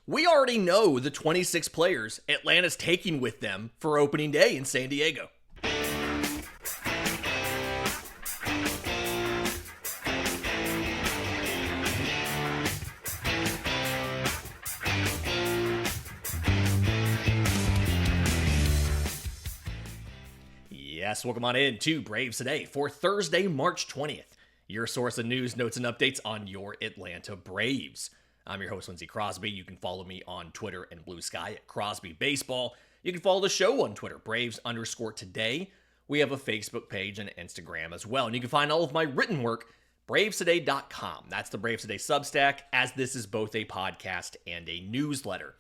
We already know the 26 players Atlanta's taking with them for opening day in San Diego. Yes, welcome on in to Braves Today for Thursday, March 20th. Your source of news, notes, and updates on your Atlanta Braves. I'm your host, Lindsay Crosby. You can follow me on Twitter and Blue Sky at Crosby Baseball. You can follow the show on Twitter, Braves_today. We have a Facebook page and Instagram as well. And you can find all of my written work, bravestoday.com. That's the Braves Today Substack, as this is both a podcast and a newsletter.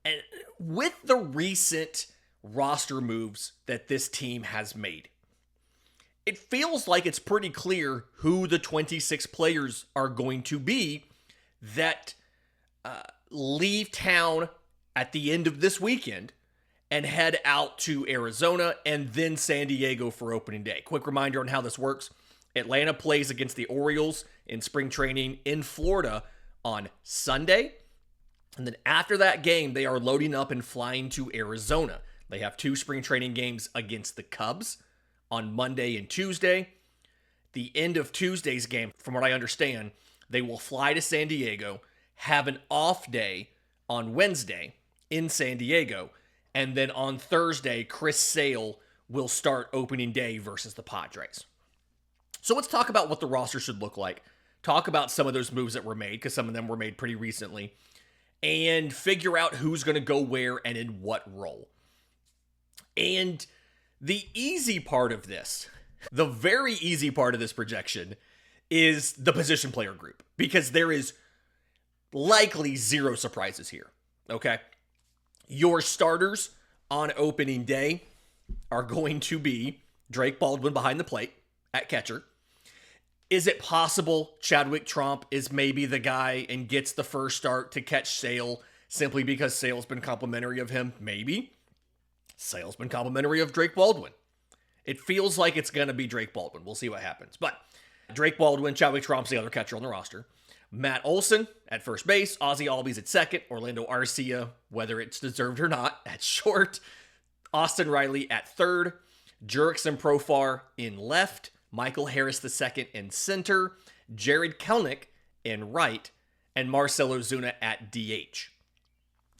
And with the recent roster moves that this team has made, it feels like it's pretty clear who the 26 players are going to be that leave town at the end of this weekend and head out to Arizona and then San Diego for opening day. Quick reminder on how this works. Atlanta plays against the Orioles in spring training in Florida on Sunday. And then after that game, they are loading up and flying to Arizona. They have 2 spring training games against the Cubs on Monday and Tuesday. The end of Tuesday's game, from what I understand, they will fly to San Diego, have an off day on Wednesday in San Diego, and then on Thursday, Chris Sale will start opening day versus the Padres. So let's talk about what the roster should look like. Talk about some of those moves that were made, because some of them were made pretty recently, and figure out who's going to go where and in what role. And the easy part of this, the very easy part of this projection, is the position player group, because there is likely zero surprises here, okay? Your starters on opening day are going to be Drake Baldwin behind the plate at catcher. Is it possible Chadwick Tromp is maybe the guy and gets the first start to catch Sale simply because Sale's been complimentary of him? Maybe. Sale's been complimentary of Drake Baldwin. It feels like it's going to be Drake Baldwin. We'll see what happens. But Drake Baldwin, Chadwick Tromp's the other catcher on the roster. Matt Olson at first base, Ozzie Albies at second, Orlando Arcia, whether it's deserved or not, at short, Austin Riley at third, Jurickson Profar in left, Michael Harris II in center, Jared Kelenic in right, and Marcell Ozuna at DH.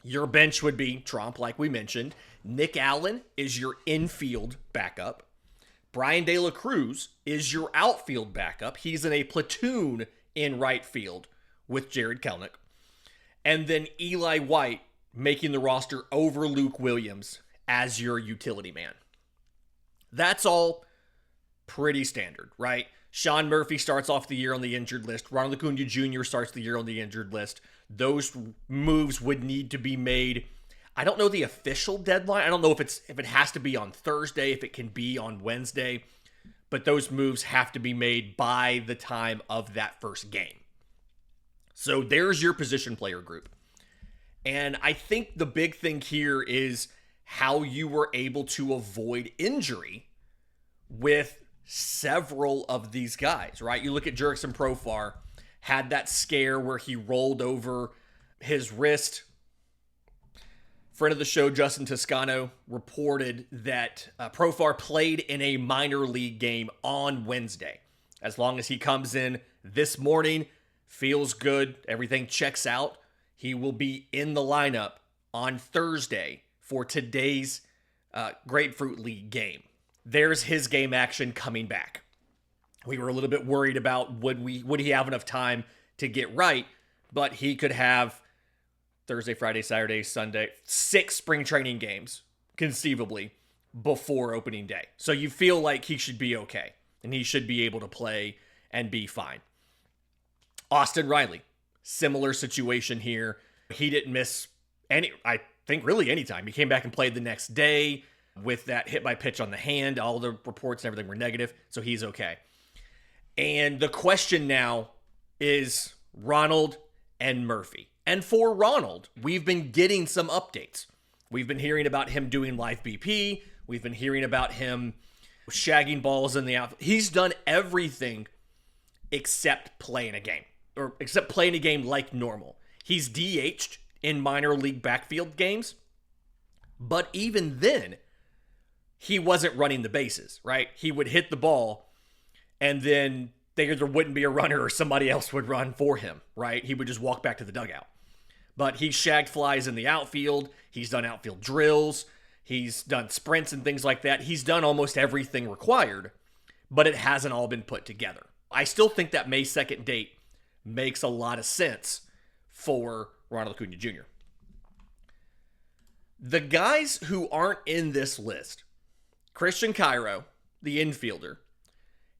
Your bench would be Tromp, like we mentioned. Nick Allen is your infield backup. Brian De La Cruz is your outfield backup. He's in a platoon in right field with Jared Kelenic. And then Eli White making the roster over Luke Williams as your utility man. That's all pretty standard, right? Sean Murphy starts off the year on the injured list. Ronald Acuña Jr. starts the year on the injured list. Those moves would need to be made. I don't know the official deadline. I don't know if it has to be on Thursday, if it can be on Wednesday, but those moves have to be made by the time of that first game. So there's your position player group. And I think the big thing here is how you were able to avoid injury with several of these guys, right? You look at Jurickson Profar, had that scare where he rolled over his wrist. Friend of the show, Justin Toscano, reported that Profar played in a minor league game on Wednesday. As long as he comes in this morning, feels good, everything checks out, he will be in the lineup on Thursday for today's Grapefruit League game. There's his game action coming back. We were a little bit worried about would he have enough time to get right, but he could have Thursday, Friday, Saturday, Sunday, 6 spring training games, conceivably, before opening day. So you feel like he should be okay, and he should be able to play and be fine. Austin Riley, similar situation here. He didn't miss I think really any time. He came back and played the next day with that hit by pitch on the hand. All the reports and everything were negative, so he's okay. And the question now is Ronald and Murphy. And for Ronald, we've been getting some updates. We've been hearing about him doing live BP. We've been hearing about him shagging balls in the outfield. He's done everything except playing a game, or except playing a game like normal. He's DH'd in minor league backfield games. But even then, he wasn't running the bases, right? He would hit the ball, and then there either wouldn't be a runner or somebody else would run for him, right? He would just walk back to the dugout. But he's shagged flies in the outfield. He's done outfield drills. He's done sprints and things like that. He's done almost everything required, but it hasn't all been put together. I still think that May 2nd date makes a lot of sense for Ronald Acuña Jr. The guys who aren't in this list, Christian Cairo, the infielder,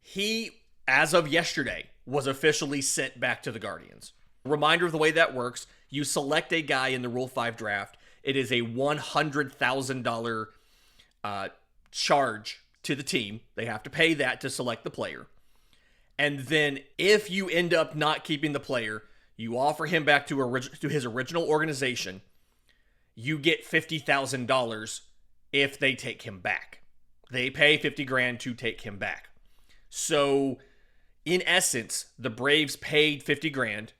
he, as of yesterday, was officially sent back to the Guardians. Reminder of the way that works, you select a guy in the Rule 5 draft. It is a $100,000 charge to the team. They have to pay that to select the player. And then if you end up not keeping the player, you offer him back to his original organization, you get $50,000 if they take him back. They pay $50,000 to take him back. So, in essence, the Braves paid $50,000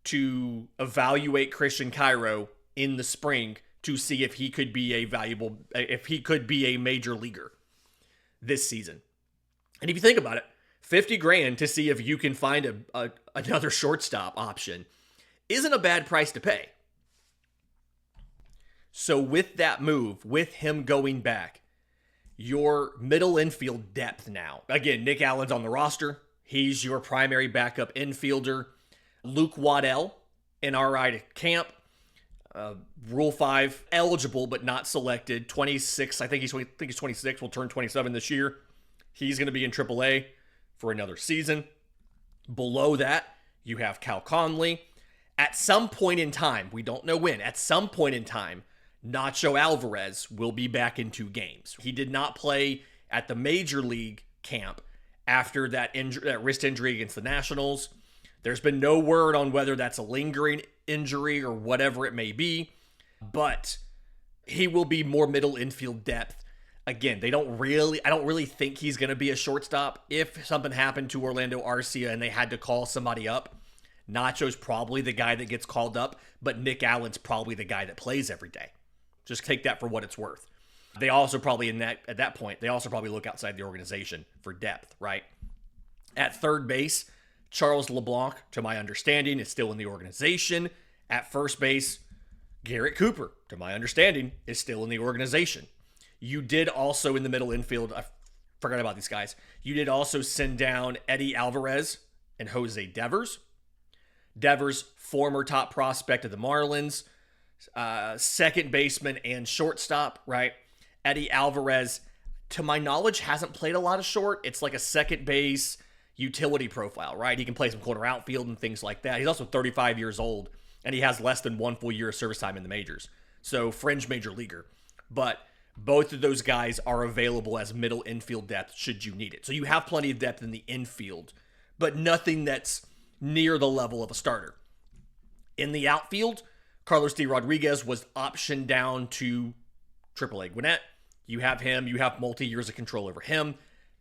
to evaluate Christian Cairo in the spring to see if he could be a major leaguer this season. And if you think about it, $50,000 to see if you can find another shortstop option isn't a bad price to pay. So with that move, with him going back, your middle infield depth now. Again, Nick Allen's on the roster. He's your primary backup infielder. Luke Waddell, NRI to camp. Rule 5, eligible but not selected. 26, I think he's 26, will turn 27 this year. He's going to be in AAA for another season. Below that, you have Cal Conley. At some point in time, we don't know when, at some point in time, Nacho Alvarez will be back in 2 games. He did not play at the major league camp after that wrist injury against the Nationals. There's been no word on whether that's a lingering injury or whatever it may be, but he will be more middle infield depth. Again, I don't really think he's going to be a shortstop. If something happened to Orlando Arcia and they had to call somebody up, Nacho's probably the guy that gets called up, but Nick Allen's probably the guy that plays every day. Just take that for what it's worth. They also probably at that point, they also probably look outside the organization for depth, right? At third base, Charles LeBlanc, to my understanding, is still in the organization. At first base, Garrett Cooper, to my understanding, is still in the organization. You did also in the middle infield, I forgot about these guys. You did also send down Eddie Alvarez and Jose Devers. Devers, former top prospect of the Marlins, second baseman and shortstop, right? Eddie Alvarez, to my knowledge, hasn't played a lot of short. It's like a second base utility profile, right? He can play some corner outfield and things like that. He's also 35 years old, and he has less than 1 full year of service time in the majors. So fringe major leaguer. But both of those guys are available as middle infield depth should you need it. So you have plenty of depth in the infield, but nothing that's near the level of a starter. In the outfield, Carlos D. Rodriguez was optioned down to AAA Gwinnett. You have him. You have multi-years of control over him.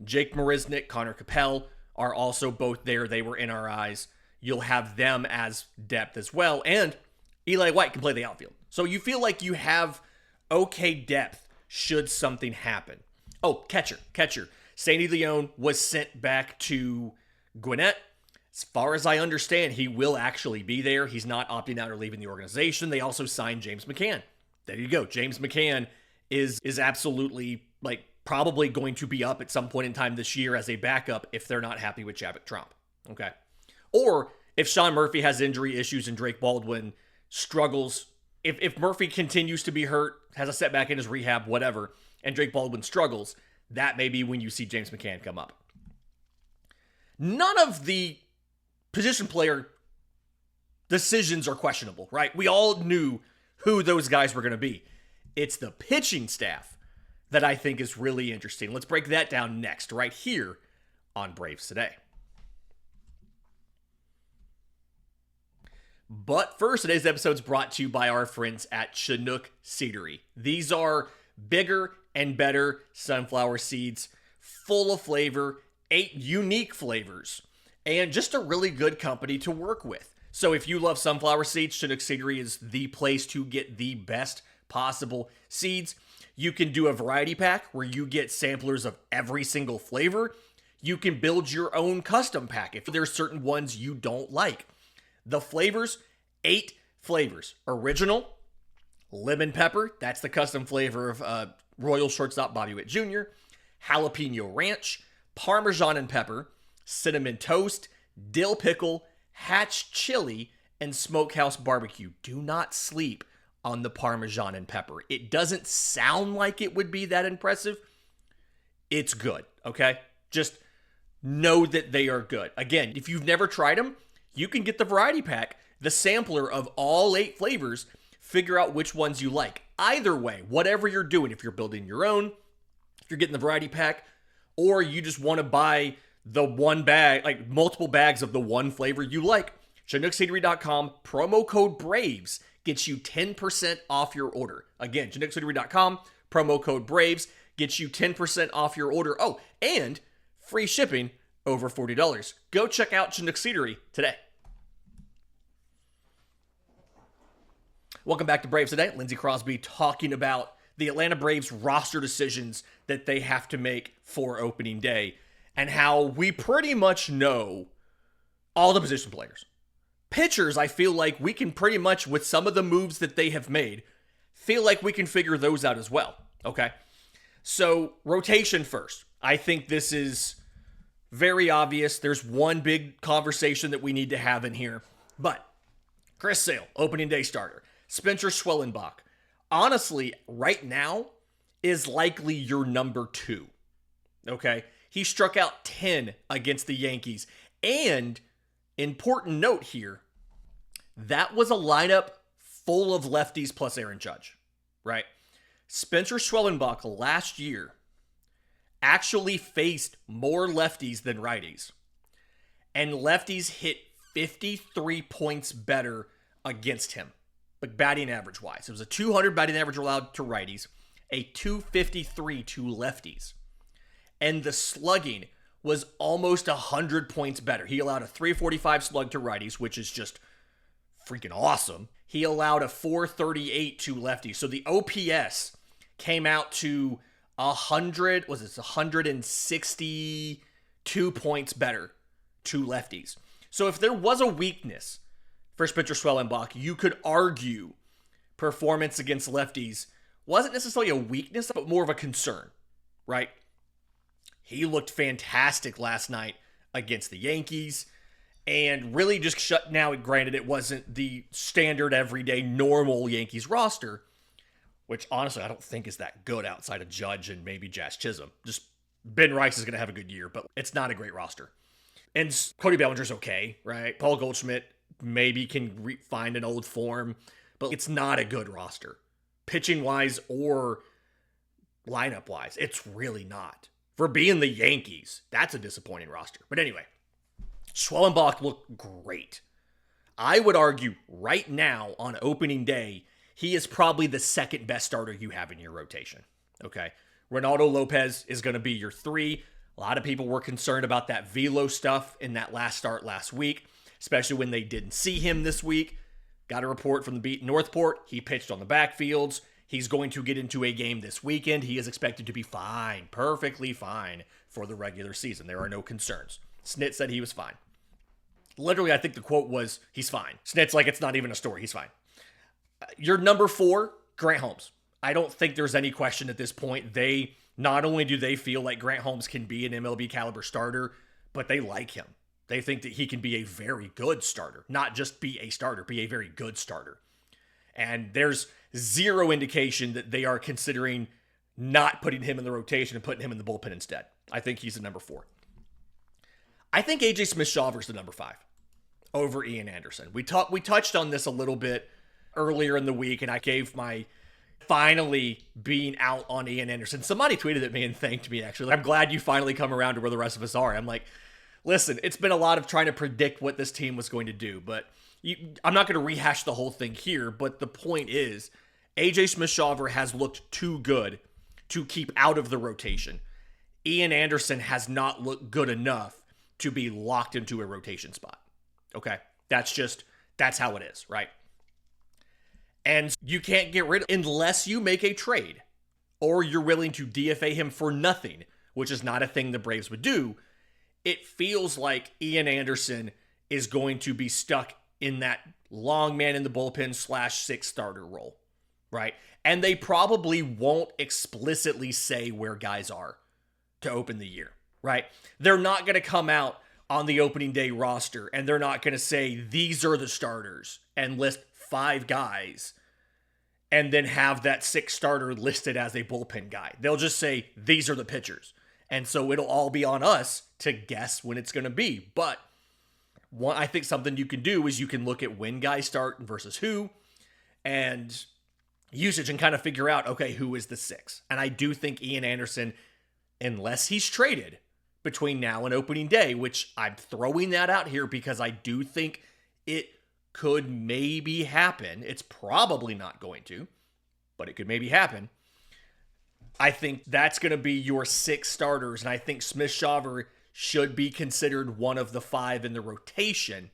Jake Marisnick, Connor Capel are also both there. They were NRIs. You'll have them as depth as well. And Eli White can play the outfield. So you feel like you have okay depth should something happen. Oh, catcher. Sandy Leon was sent back to Gwinnett. As far as I understand, he will actually be there. He's not opting out or leaving the organization. They also signed James McCann. There you go. James McCann is absolutely, probably going to be up at some point in time this year as a backup if they're not happy with Chadwick Trump. Okay. Or if Sean Murphy has injury issues and Drake Baldwin struggles, if Murphy continues to be hurt, has a setback in his rehab, whatever, and Drake Baldwin struggles, that may be when you see James McCann come up. None of the position player decisions are questionable, right? We all knew who those guys were going to be. It's the pitching staff that I think is really interesting. Let's break that down next, right here on Braves Today. But first, today's episode is brought to you by our friends at Chinook Seedery. These are bigger and better sunflower seeds, full of flavor, 8 unique flavors. and just a really good company to work with. So if you love sunflower seeds, Chinook Seedery is the place to get the best possible seeds. You can do a variety pack where you get samplers of every single flavor. You can build your own custom pack if there's certain ones you don't like. The flavors, 8 flavors. Original, lemon pepper, that's the custom flavor of Royal shortstop Bobby Witt Jr., jalapeno ranch, Parmesan and pepper, cinnamon toast, dill pickle, hatch chili, and smokehouse barbecue. Do not sleep on the Parmesan and pepper. It doesn't sound like it would be that impressive. It's good, okay? Just know that they are good. Again, if you've never tried them, you can get the variety pack, the sampler of all 8 flavors, figure out which ones you like. Either way, whatever you're doing, if you're building your own, if you're getting the variety pack, or you just want to buy the one bag, like multiple bags of the one flavor you like, ChinookSeedery.com, promo code BRAVES gets you 10% off your order. Again, ChinookSeedery.com, promo code BRAVES gets you 10% off your order. Oh, and free shipping over $40. Go check out Chinook Seedery today. Welcome back to Braves Today. Lindsay Crosby talking about the Atlanta Braves roster decisions that they have to make for opening day and how we pretty much know all the position players. Pitchers, I feel like we can pretty much, with some of the moves that they have made, feel like we can figure those out as well. Okay? So, rotation first. I think this is very obvious. There's one big conversation that we need to have in here. But, Chris Sale, opening day starter. Spencer Schwellenbach, honestly, right now, is likely your number 2. Okay? He struck out 10 against the Yankees. And, important note here, that was a lineup full of lefties plus Aaron Judge, right? Spencer Schwellenbach last year actually faced more lefties than righties. And lefties hit 53 points better against him, like batting average wise. It was a 200 batting average allowed to righties, a 253 to lefties. And the slugging was almost 100 points better. He allowed a 345 slug to righties, which is just freaking awesome. He allowed a 438 to lefties. So the OPS came out to 162 points better to lefties. So if there was a weakness for Spencer Schwellenbach, you could argue performance against lefties wasn't necessarily a weakness, but more of a concern, right? He looked fantastic last night against the Yankees and really just shut. Now, granted, it wasn't the standard, everyday, normal Yankees roster, which honestly I don't think is that good outside of Judge and maybe Jazz Chisholm. Just Ben Rice is going to have a good year, but it's not a great roster. And Cody Bellinger's okay, right? Paul Goldschmidt maybe can find an old form, but it's not a good roster. Pitching-wise or lineup-wise, it's really not. For being the Yankees, that's a disappointing roster. But anyway, Schwellenbach looked great. I would argue right now on opening day, he is probably the second best starter you have in your rotation. Okay? Ronaldo Lopez is going to be your 3. A lot of people were concerned about that velo stuff in that last start last week, especially when they didn't see him this week. Got a report from the beat in Northport. He pitched on the backfields. He's going to get into a game this weekend. He is expected to be fine, perfectly fine for the regular season. There are no concerns. Snit said he was fine. Literally, I think the quote was, he's fine. Snit's like, it's not even a story. He's fine. Your number 4, Grant Holmes. I don't think there's any question at this point. They not only do they feel like Grant Holmes can be an MLB caliber starter, but they like him. They think that he can be a very good starter, not just be a starter, be a very good starter. And there's zero indication that they are considering not putting him in the rotation and putting him in the bullpen instead. I think he's the number 4. I think AJ Smith-Shawver's the number 5 over Ian Anderson. We touched on this a little bit earlier in the week, and I gave my finally being out on Ian Anderson. Somebody tweeted at me and thanked me, actually. I'm glad you finally come around to where the rest of us are. I'm like, listen, it's been a lot of trying to predict what this team was going to do, but I'm not going to rehash the whole thing here, but the point is, AJ Smith-Shawver has looked too good to keep out of the rotation. Ian Anderson has not looked good enough to be locked into a rotation spot. Okay? That's how it is, right? And you can't get rid of unless you make a trade or you're willing to DFA him for nothing, which is not a thing the Braves would do. It feels like Ian Anderson is going to be stuck in that long man in the bullpen / sixth starter role, right? And they probably won't explicitly say where guys are to open the year, right? They're not going to come out on the opening day roster and they're not going to say these are the starters and list 5 guys and then have that 6th starter listed as a bullpen guy. They'll just say these are the pitchers. And so it'll all be on us to guess when it's going to be. But I think something you can do is you can look at when guys start versus who and usage and kind of figure out, okay, who is the 6th? And I do think Ian Anderson, unless he's traded between now and opening day, which I'm throwing that out here because I do think it could maybe happen. It's probably not going to, but it could maybe happen. I think that's going to be your 6 starters, and I think Smith-Shawver should be considered one of the 5 in the rotation,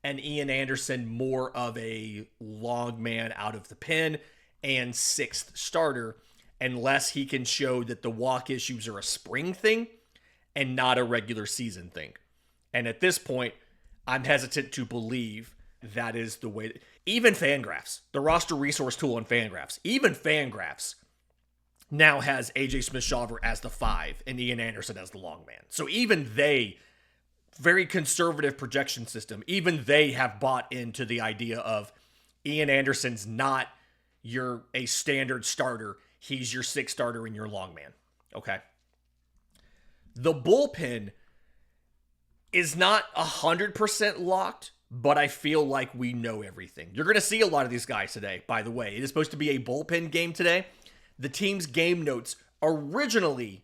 and Ian Anderson more of a long man out of the pen and 6th starter, unless he can show that the walk issues are a spring thing and not a regular season thing. And at this point, I'm hesitant to believe that is the way. Even Fangraphs, the roster resource tool on Fangraphs, even Fangraphs now has AJ Smith-Shawver as the 5 and Ian Anderson as the long man. So even they, very conservative projection system, even they have bought into the idea of Ian Anderson's not a standard starter. He's your 6th starter and your long man. Okay. The bullpen is not 100% locked, but I feel like we know everything. You're going to see a lot of these guys today, by the way. It is supposed to be a bullpen game today. The team's game notes originally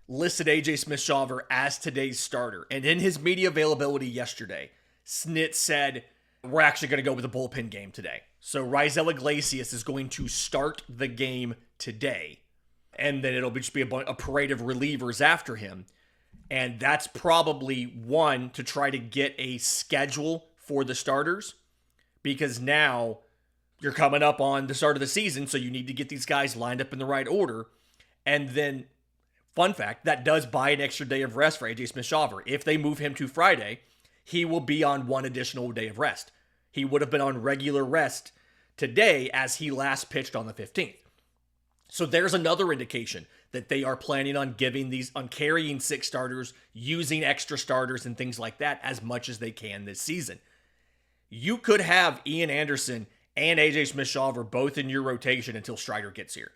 listed AJ Smith-Shawver as today's starter. And in his media availability yesterday, Snit said, we're actually going to go with a bullpen game today. So Raisel Iglesias is going to start the game today. And then it'll just be a parade of relievers after him. And that's probably one to try to get a schedule for the starters. Because now you're coming up on the start of the season, so you need to get these guys lined up in the right order. And then, fun fact, that does buy an extra day of rest for AJ Smith-Shawver. If they move him to Friday, he will be on one additional day of rest. He would have been on regular rest today as he last pitched on the 15th. So there's another indication that they are planning on carrying 6 starters, using extra starters and things like that as much as they can this season. You could have Ian Anderson and AJ Smith-Shawver both in your rotation until Strider gets here.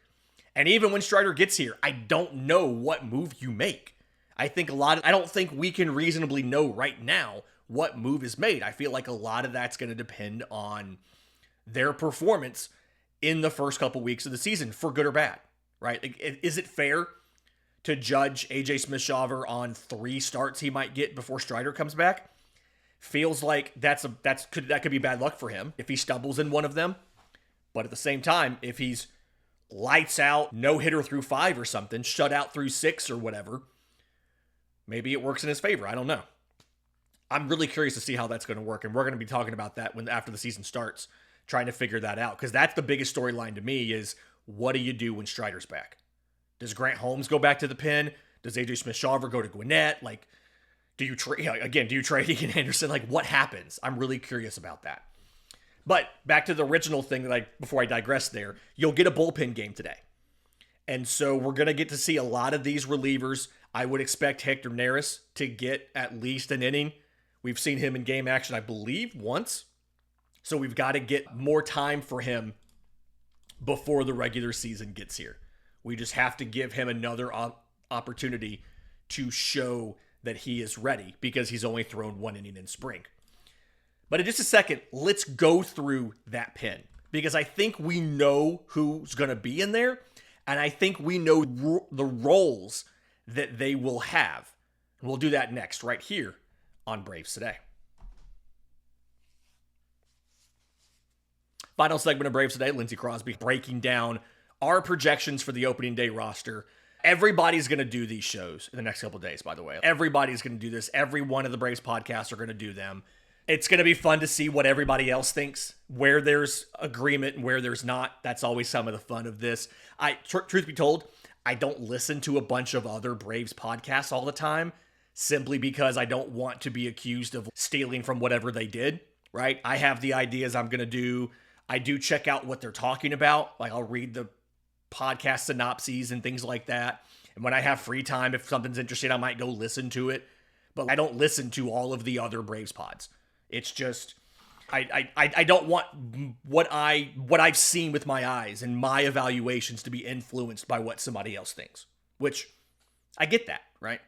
And even when Strider gets here, I don't know what move you make. I don't think we can reasonably know right now what move is made. I feel like a lot of that's going to depend on their performance in the first couple weeks of the season, for good or bad, right? Is it fair to judge AJ Smith-Shawver on 3 starts he might get before Strider comes back? Feels like that could be bad luck for him if he stumbles in one of them. But at the same time, if he's lights out, no hitter through 5 or something, shut out through 6 or whatever, maybe it works in his favor. I don't know. I'm really curious to see how that's going to work, and we're going to be talking about that after the season starts, trying to figure that out, because that's the biggest storyline to me is what do you do when Strider's back? Does Grant Holmes go back to the pen? Does AJ Smith-Shawver go to Gwinnett? Do you trade Ian Anderson? What happens? I'm really curious about that. But back to the original thing before I digress there, you'll get a bullpen game today. And so we're going to get to see a lot of these relievers. I would expect Hector Neris to get at least an inning. We've seen him in game action, I believe, once. So we've got to get more time for him before the regular season gets here. We just have to give him another opportunity to show that he is ready because he's only thrown 1 inning in spring. But in just a second, let's go through that pen because I think we know who's going to be in there, and I think we know the roles that they will have. And we'll do that next right here on Braves Today. Final segment of Braves Today, Lindsay Crosby breaking down our projections for the opening day roster. Everybody's going to do these shows in the next couple of days, by the way. Everybody's going to do this. Every one of the Braves podcasts are going to do them. It's going to be fun to see what everybody else thinks, where there's agreement and where there's not. That's always some of the fun of this. Truth be told, I don't listen to a bunch of other Braves podcasts all the time, simply because I don't want to be accused of stealing from whatever they did, right? I have the ideas I'm going to do. I do check out what they're talking about. Like, I'll read the podcast synopses and things like that. And when I have free time, if something's interesting, I might go listen to it. But I don't listen to all of the other Braves pods. It's just, I don't want what I've seen with my eyes and my evaluations to be influenced by what somebody else thinks. Which, I get that, right?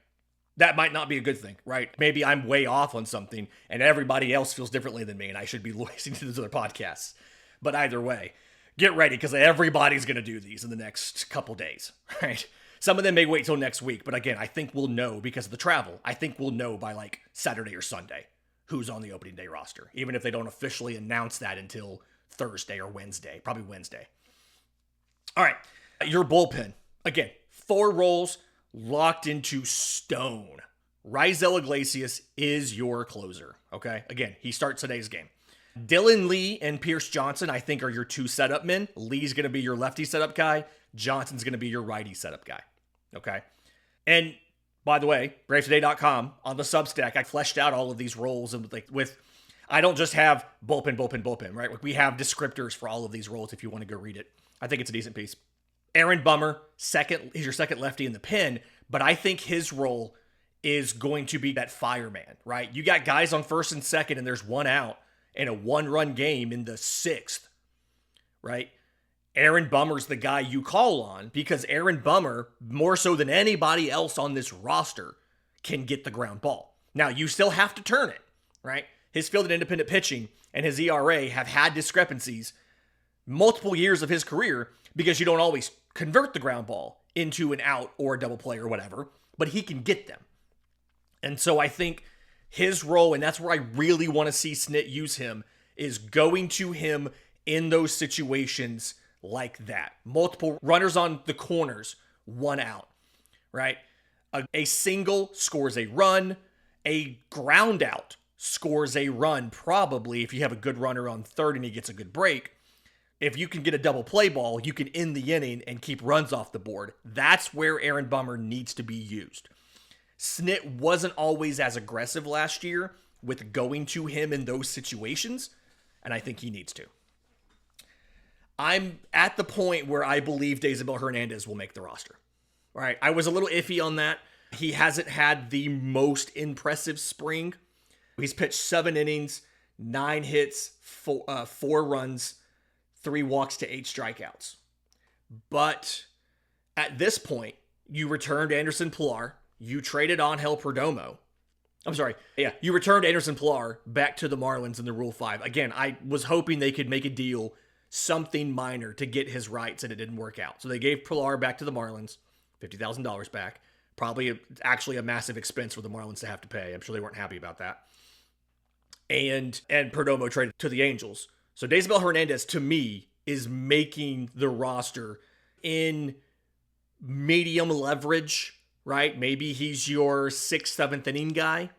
That might not be a good thing, right? Maybe I'm way off on something and everybody else feels differently than me and I should be listening to those other podcasts. But either way, get ready, because everybody's going to do these in the next couple days, right? Some of them may wait till next week, but again, I think we'll know because of the travel. I think we'll know by like Saturday or Sunday who's on the opening day roster, even if they don't officially announce that until Thursday or Wednesday, probably Wednesday. All right, your bullpen. Again, 4 roles locked into stone. Raisel Iglesias is your closer, okay? Again, he starts today's game. Dylan Lee and Pierce Johnson, I think, are your 2 setup men. Lee's going to be your lefty setup guy. Johnson's going to be your righty setup guy. Okay? And, by the way, BraveToday.com, on the Substack, I fleshed out all of these roles and I don't just have bullpen, right? Like, we have descriptors for all of these roles if you want to go read it. I think it's a decent piece. Aaron Bummer, he's your second lefty in the pen, but I think his role is going to be that fireman, right? You got guys on first and second and there's one out in a 1-run game in the 6th, right? Aaron Bummer's the guy you call on because Aaron Bummer, more so than anybody else on this roster, can get the ground ball. Now, you still have to turn it, right? His field and independent pitching and his ERA have had discrepancies multiple years of his career because you don't always convert the ground ball into an out or a double play or whatever, but he can get them. And so I think his role, and that's where I really want to see Snit use him, is going to him in those situations like that. Multiple runners on the corners, 1 out, right? A single scores a run. A ground out scores a run, probably, if you have a good runner on third and he gets a good break. If you can get a double play ball, you can end the inning and keep runs off the board. That's where Aaron Bummer needs to be used. Snit wasn't always as aggressive last year with going to him in those situations, and I think he needs to. I'm at the point where I believe Daysabel Hernandez will make the roster. All right, I was a little iffy on that. He hasn't had the most impressive spring. He's pitched 7 innings, 9 hits, 4 runs, 3 walks to 8 strikeouts. But at this point, you returned Anderson Pilar. You traded Angel Perdomo. You returned Anderson Pilar back to the Marlins in the Rule 5. Again, I was hoping they could make a deal, something minor, to get his rights, and it didn't work out. So they gave Pilar back to the Marlins, $50,000 back. Probably actually a massive expense for the Marlins to have to pay. I'm sure they weren't happy about that. And Perdomo traded to the Angels. So Daysabel Hernandez, to me, is making the roster in medium leverage, right? Maybe he's your 6th, 7th inning guy.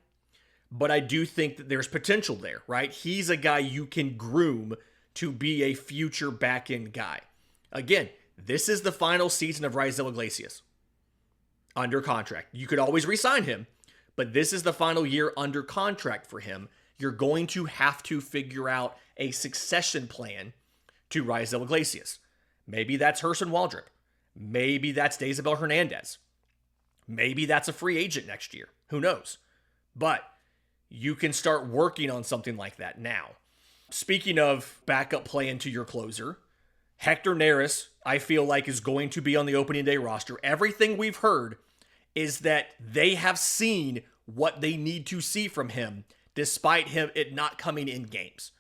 But I do think that there's potential there, right? He's a guy you can groom to be a future back-end guy. Again, this is the final season of Raisel Iglesias under contract. You could always re-sign him, but this is the final year under contract for him. You're going to have to figure out a succession plan to Raisel Iglesias. Maybe that's Herson Waldrop. Maybe that's Daysabel Hernandez. Maybe that's a free agent next year. Who knows? But you can start working on something like that now. Speaking of backup plan to your closer, Hector Neris, I feel like, is going to be on the opening day roster. Everything we've heard is that they have seen what they need to see from him, despite it not coming in games.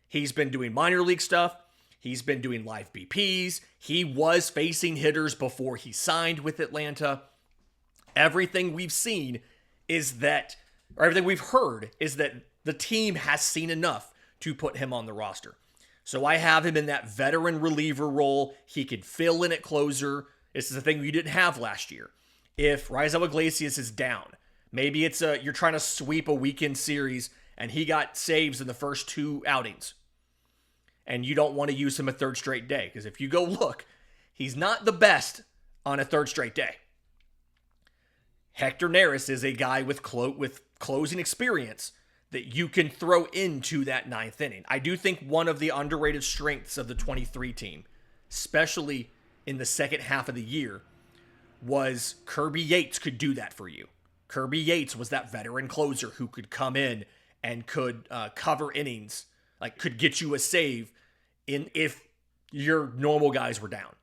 He's been doing minor league stuff. He's been doing live BPs. He was facing hitters before he signed with Atlanta. Everything we've seen is that, or everything we've heard is that the team has seen enough to put him on the roster. So I have him in that veteran reliever role. He could fill in at closer This is a thing you didn't have last year. If Raisel Iglesias is down, maybe you're trying to sweep a weekend series and he got saves in the first 2 outings. And you don't want to use him a third straight day. Because if you go look, he's not the best on a third straight day. Hector Neris is a guy with closing experience that you can throw into that 9th inning. I do think one of the underrated strengths of the 23 team, especially in the second half of the year, was Kirby Yates could do that for you. Kirby Yates was that veteran closer who could come in and could cover innings, like could get you a save if your normal guys were down.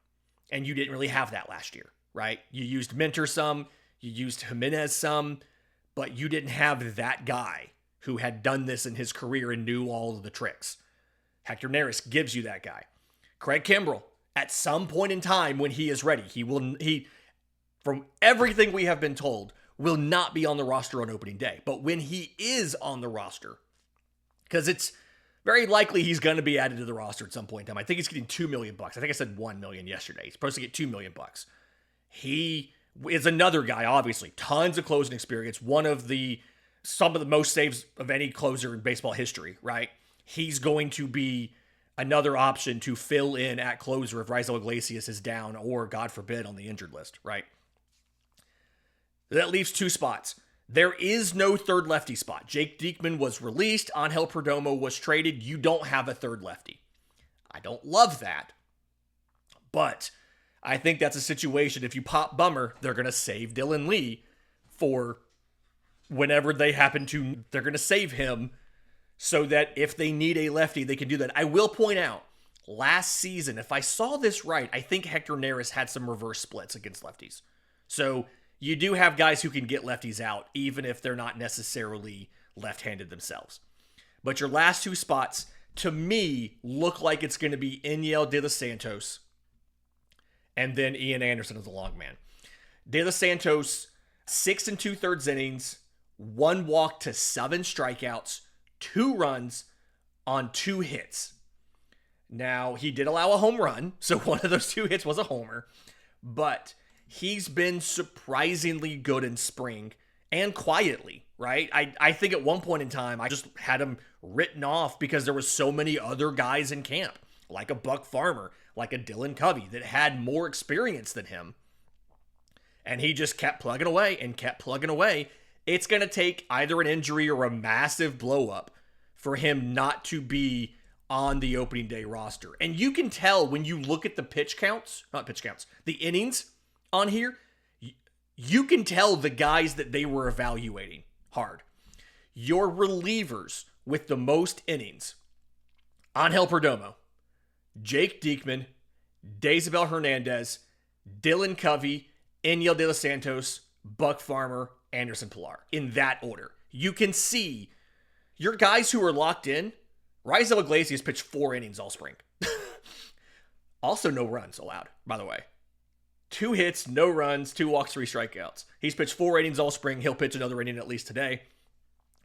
And you didn't really have that last year, right? You used Minter some, you used Jimenez some, but you didn't have that guy who had done this in his career and knew all of the tricks. Hector Neris gives you that guy. Craig Kimbrell, at some point in time when he is ready, he from everything we have been told, will not be on the roster on opening day. But when he is on the roster, because it's very likely he's going to be added to the roster at some point in time. I think he's getting $2 million. I think I said $1 million yesterday. He's supposed to get $2 million. He is another guy, obviously, tons of closing experience. Some of the most saves of any closer in baseball history, right? He's going to be another option to fill in at closer if Raisel Iglesias is down or, God forbid, on the injured list, right? That leaves 2 spots. There is no third lefty spot. Jake Diekman was released. Angel Perdomo was traded. You don't have a third lefty. I don't love that. But I think that's a situation. If you pop Bummer, they're going to save Dylan Lee for whenever they're going to save him so that if they need a lefty, they can do that. I will point out, last season, if I saw this right, I think Hector Neris had some reverse splits against lefties. So you do have guys who can get lefties out, even if they're not necessarily left-handed themselves. But your last 2 spots, to me, look like it's going to be Enyel De Los Santos and then Ian Anderson as the long man. De Los Santos, 6 2/3 innings, 1 walk to 7 strikeouts, 2 runs on 2 hits. Now, he did allow a home run, so one of those 2 hits was a homer, but he's been surprisingly good in spring and quietly, right? I think at one point in time, I just had him written off because there was so many other guys in camp, like a Buck Farmer, like a Dylan Covey, that had more experience than him. And he just kept plugging away and kept plugging away. It's going to take either an injury or a massive blow up for him not to be on the opening day roster. And you can tell when you look at the the innings on here, you can tell the guys that they were evaluating hard. Your relievers with the most innings: Angel Perdomo, Jake Diekman, Deisabel Hernandez, Dylan Covey, Enyel De Los Santos, Buck Farmer, Anderson Pilar. In that order. You can see your guys who are locked in. Raisel Iglesias pitched 4 innings all spring. Also no runs allowed, by the way. 2 hits, no runs, 2 walks, 3 strikeouts. He's pitched 4 innings all spring. He'll pitch another inning at least today.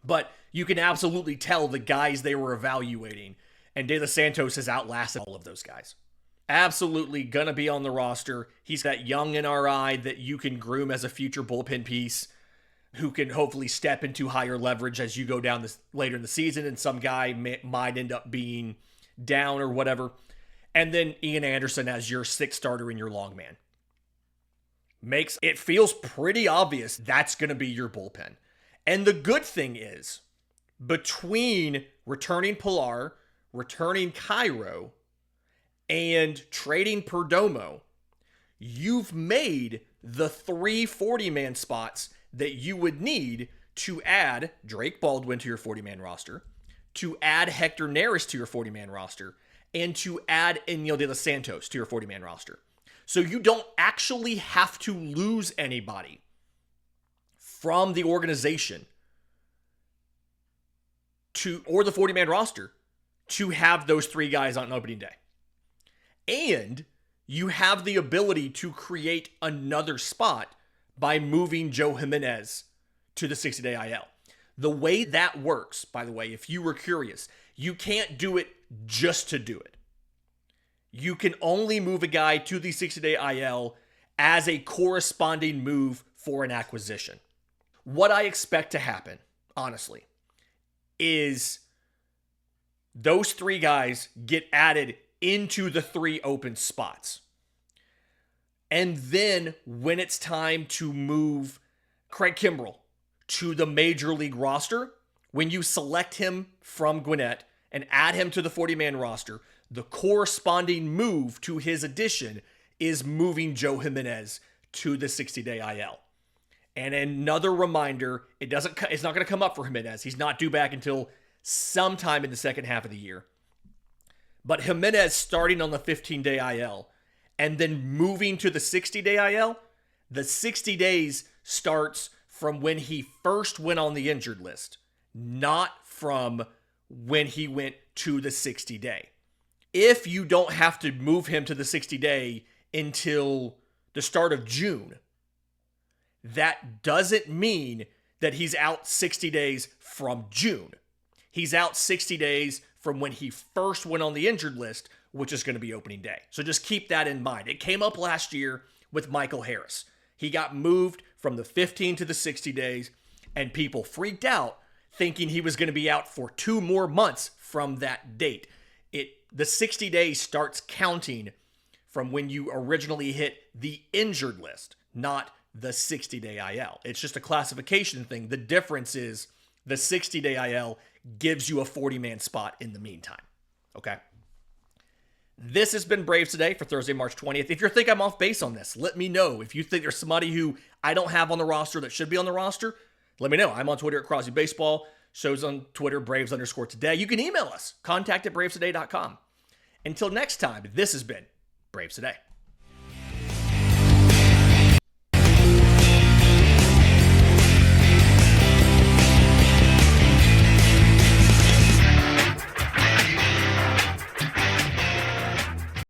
But you can absolutely tell the guys they were evaluating. And De Los Santos has outlasted all of those guys. Absolutely going to be on the roster. He's that young NRI that you can groom as a future bullpen piece who can hopefully step into higher leverage as you go down this later in the season. And some guy might end up being down or whatever. And then Ian Anderson as your 6th starter and your long man. It feels pretty obvious that's going to be your bullpen. And the good thing is, between returning Pilar, returning Cairo, and trading Perdomo, you've made the 3 40-man spots that you would need to add Drake Baldwin to your 40-man roster, to add Hector Neris to your 40-man roster, and to add Enyel De Los Santos to your 40-man roster. So you don't actually have to lose anybody from the organization or the 40-man roster to have those 3 guys on opening day. And you have the ability to create another spot by moving Joe Jimenez to the 60-day IL. The way that works, by the way, if you were curious, you can't do it just to do it. You can only move a guy to the 60-day IL as a corresponding move for an acquisition. What I expect to happen, honestly, is those 3 guys get added into the 3 open spots. And then when it's time to move Craig Kimbrell to the major league roster, when you select him from Gwinnett and add him to the 40-man roster, the corresponding move to his addition is moving Joe Jimenez to the 60-day IL. And another reminder, it's not going to come up for Jimenez. He's not due back until sometime in the second half of the year. But Jimenez starting on the 15-day IL and then moving to the 60-day IL, the 60 days starts from when he first went on the injured list, not from when he went to the 60-day. If you don't have to move him to the 60-day until the start of June, that doesn't mean that he's out 60 days from June. He's out 60 days from when he first went on the injured list, which is going to be opening day. So just keep that in mind. It came up last year with Michael Harris. He got moved from the 15 to the 60 days, and people freaked out thinking he was going to be out for 2 more months from that date. The 60 days starts counting from when you originally hit the injured list, not the 60-day IL. It's just a classification thing. The difference is the 60-day IL gives you a 40-man spot in the meantime. Okay? This has been Braves Today for Thursday, March 20th. If you think I'm off base on this, let me know. If you think there's somebody who I don't have on the roster that should be on the roster, let me know. I'm on Twitter at Crosby Baseball. Shows on Twitter, Braves_today. You can email us, contact@bravestoday.com. Until next time, this has been Braves Today.